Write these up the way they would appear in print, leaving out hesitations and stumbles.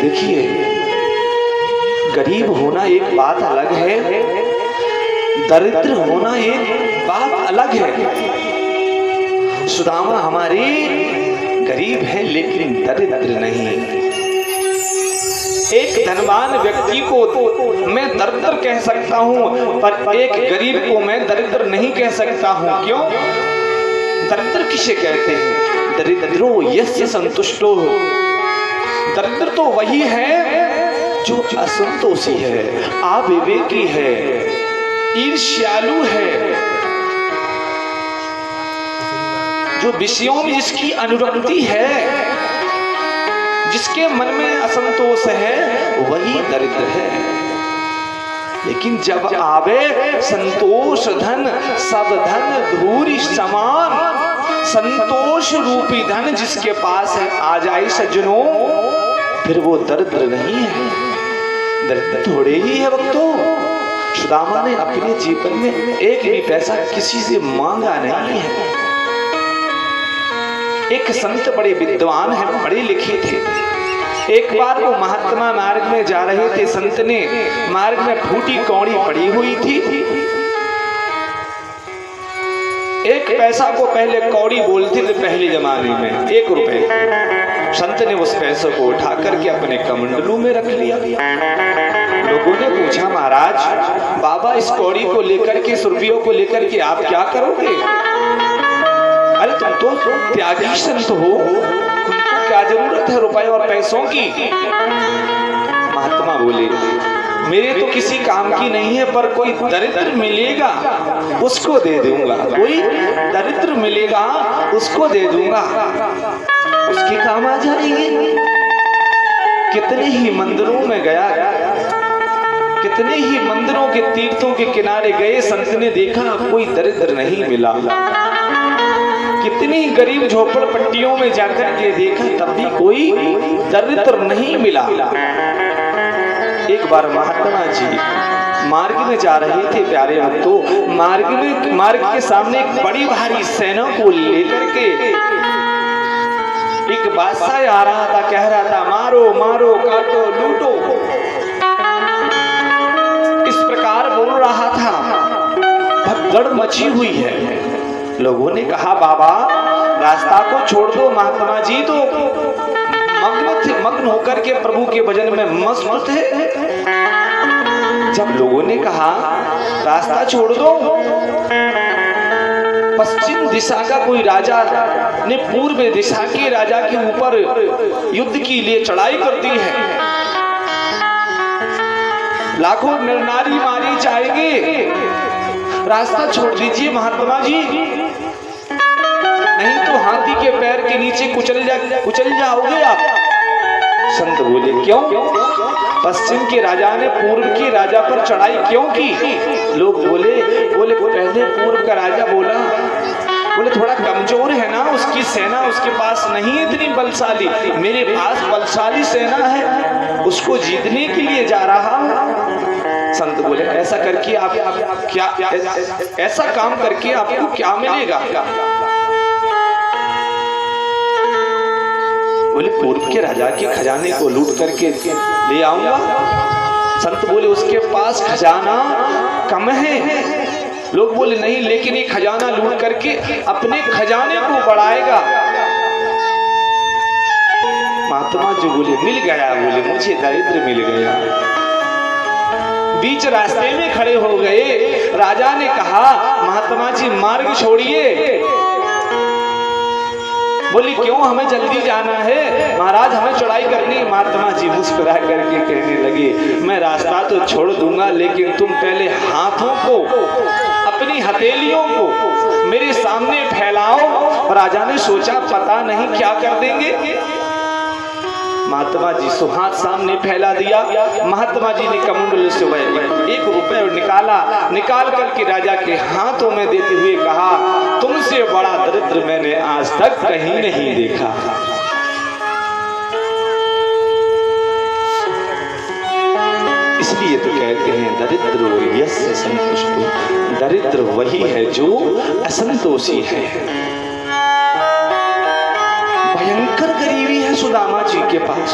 देखिए, गरीब होना एक बात अलग है, दरिद्र होना एक बात अलग है। सुदामा हमारे गरीब है लेकिन दरिद्र नहीं। एक धनवान व्यक्ति को मैं दरिद्र कह सकता हूं, पर एक गरीब को मैं दरिद्र नहीं कह सकता हूं। क्यों? दरिद्र किसे कहते हैं? दरिद्रो यस्य संतुष्टो। दरिद्र तो वही है जो असंतोषी है, अविवेकी है, ईर्ष्यालु है, जो विषयों में जिसकी अनुरक्ति है, जिसके मन में असंतोष है, वही दरिद्र है। लेकिन जब आवे संतोष धन, सब धन धूरी समान, संतोष रूपी धन जिसके पास है आ जाए सज्जनों, फिर वो दरिद्र नहीं है, दरिद्र थोड़े ही है भक्तों। सुदामा ने अपने जीवन में एक भी पैसा किसी से मांगा नहीं है। एक संत बड़े विद्वान हैं, पढ़े लिखे थे। एक बार वो महात्मा मार्ग में जा रहे थे। संत ने मार्ग में फूटी कौड़ी पड़ी हुई थी। एक पैसा को पहले कौड़ी बोलते थे पहले जमाने में, 1 रुपए। संत ने उस पैसे को उठा करके अपने कमंडलू में रख लिया। लोगों ने पूछा, महाराज बाबा इस कौड़ी को लेकर के, इस रुपयों को लेकर के आप क्या करोगे? अरे तुम तो त्यागी संत हो, तुमको क्या जरूरत है रुपए और पैसों की? महात्मा बोले, मेरे तो किसी काम की नहीं है, पर कोई दरिद्र मिलेगा उसको दे दूंगा, कोई दरिद्र मिलेगा उसको दे दूंगा, उसके काम आ जाएंगे। कितने ही मंदिरों में गया, कितने ही मंदिरों के तीर्थों के किनारे गए, संत ने देखा कोई दरिद्र नहीं मिला। कितनी गरीब झोपड़पट्टियों में जाकर के देखा, तब भी कोई दरिद्र नहीं मिला। एक बार महात्मा जी मार्ग में जा रहे थे। प्यारे भक्तों, मार्ग के सामने एक बड़ी भारी सेना को लेकर के एक बादशाह आ रहा था, कह रहा था, मारो मारो काटो लूटो, इस प्रकार बोल रहा था। भगदड़ मची हुई है। लोगों ने कहा, बाबा रास्ता को छोड़ दो। महात्मा जी तो मग्न होकर के प्रभु के भजन में मस्त थे। जब लोगों ने कहा रास्ता छोड़ दो, पश्चिम दिशा का कोई राजा ने पूर्व दिशा के राजा के ऊपर युद्ध के लिए चढ़ाई कर दी है, लाखों नर-नारी मारी जाएंगे, रास्ता छोड़ दीजिए महात्मा जी, नहीं तो हाथी के पैर के नीचे कुचल जाओगे आप। संत बोले, क्यों? पश्चिम के राजा ने पूर्व के राजा पर चढ़ाई क्यों की? लोग बोले पहले पूर्व का राजा बोले थोड़ा कमजोर है ना, उसकी सेना उसके पास नहीं इतनी बलशाली, मेरे पास बलशाली सेना है, उसको जीतने के लिए जा रहा हूं। संत बोले, ऐसा करके आप क्या, ऐसा काम करके आपको क्या मिलेगा? बोले, पूर्व के राजा के खजाने को लूट करके ले आऊंगा। संत बोले, उसके पास खजाना कम है। लोग बोले, नहीं, लेकिन ये खजाना लूट करके अपने खजाने को बढ़ाएगा। महात्मा जी बोले, मिल गया, बोले मुझे दरिद्र मिल गया। बीच रास्ते में खड़े हो गए। राजा ने कहा, महात्मा जी मार्ग छोड़िए। बोली, क्यों? हमें जल्दी जाना है महाराज, हमें चढ़ाई करनी है। महात्मा जी मुस्कुरा करके कहने लगे, मैं रास्ता तो छोड़ दूंगा, लेकिन तुम पहले हाथों को, अपनी हथेलियों को मेरे सामने फैलाओ। राजा ने सोचा, पता नहीं क्या कर देंगे। महात्मा जी सो हाथ सामने फैला दिया। महात्मा जी ने कमंडल से 1 रुपए निकाल करके राजा के हाथों में देते हुए कहा, तुमसे बड़ा दरिद्र मैंने आज तक कहीं नहीं देखा। इसलिए तो कहते हैं, दरिद्र यस्य संतुष्टो, दरिद्र वही है जो असंतोषी है। भयंकर गरीबी है सुदामा जी के पास।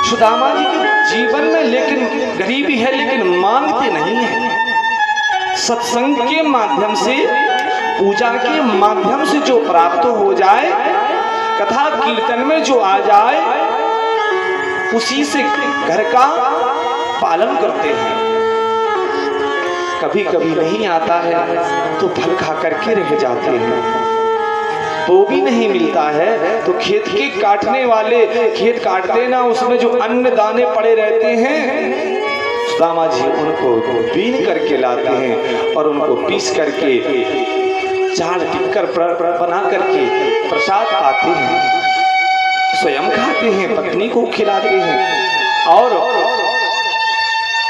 सुदामा जी के जीवन में लेकिन गरीबी है, लेकिन मांगते नहीं है। सत्संग के माध्यम से, पूजा के माध्यम से जो प्राप्त हो जाए, कथा कीर्तन में जो आ जाए, उसी से घर का पालन करते हैं। कभी कभी नहीं आता है तो फल खा करके रह जाते हैं, वो भी नहीं मिलता है तो खेत के काटने वाले खेत काटते ना, उसमें जो अन्न दाने पड़े रहते हैं, सुदामा जी उनको बीन करके लाते हैं और उनको पीस करके चाट टिक्कर बना करके प्रसाद पाते हैं, स्वयं खाते हैं, पत्नी को खिलाते हैं। और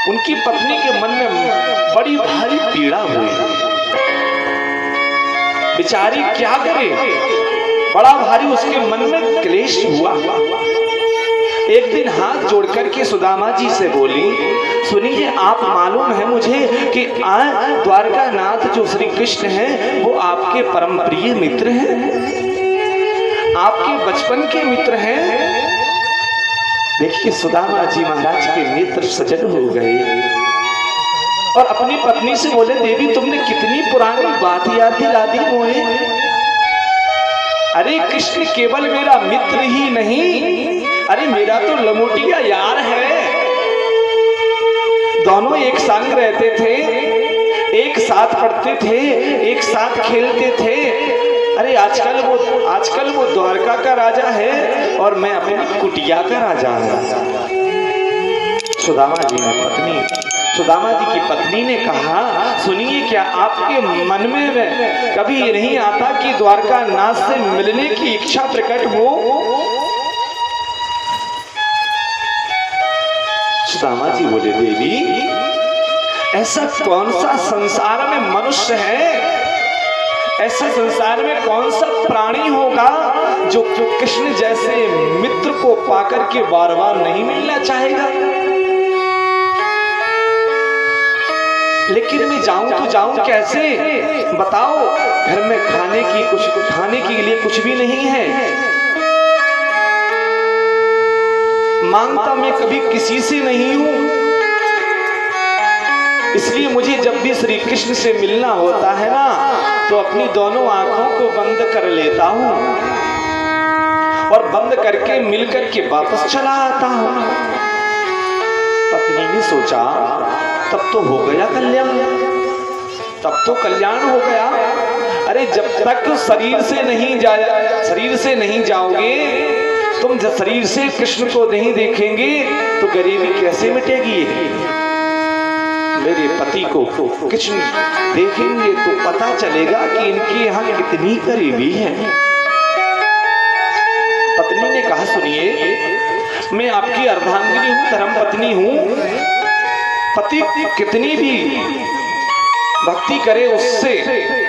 उनकी पत्नी के मन में बड़ी भारी पीड़ा हुई, बेचारी क्या करे, बड़ा भारी उसके मन में क्लेश हुआ। एक दिन हाथ जोड़ करके सुदामा जी से बोली, सुनिए, आप मालूम है मुझे कि द्वारका नाथ जो श्री कृष्ण हैं वो आपके परम प्रिय मित्र हैं, आपके बचपन के मित्र हैं। देखिए सुदामा जी महाराज के नेत्र सजल हो गए और अपनी पत्नी से बोले, देवी तुमने कितनी पुरानी बात याद दिला दी मोहे। अरे कृष्ण केवल मेरा मित्र ही नहीं, अरे मेरा तो लंगोटिया यार है। दोनों एक संग रहते थे, एक साथ पढ़ते थे, एक साथ खेलते थे। अरे आजकल वो द्वारका का राजा है और मैं अपनी कुटिया का राजा हूं। सुदामा जी की पत्नी ने कहा, सुनिए, क्या आपके मन में कभी ये नहीं आता कि द्वारका नाथ से मिलने की इच्छा प्रकट हो? सुदामा जी बोले, देवी ऐसा कौन सा संसार में मनुष्य है, ऐसे संसार में कौन सा प्राणी होगा जो कृष्ण जैसे मित्र को पाकर के बार बार नहीं मिलना चाहेगा। लेकिन मैं जाऊं तो जाऊं कैसे, बताओ, घर में खाने के लिए कुछ भी नहीं है, मांगता मैं कभी किसी से नहीं हूं। इसलिए मुझे जब भी श्री कृष्ण से मिलना होता है ना, तो अपनी दोनों आंखों को बंद कर लेता हूं और बंद करके मिल करके वापस चला आता हूं। पत्नी ने सोचा, तब तो हो गया कल्याण, तब तो कल्याण हो गया। अरे जब तक शरीर से नहीं जाओगे, तुम जब शरीर से कृष्ण को नहीं देखेंगे तो गरीबी कैसे मिटेगी। मेरे पति को कृष्ण देखेंगे तो पता चलेगा कि इनके यहाँ कितनी गरीबी है। पत्नी ने कहा, सुनिए, मैं आपकी अर्धांगिनी हूँ, धर्मपत्नी हूँ। पति कितनी भी भक्ति करे उससे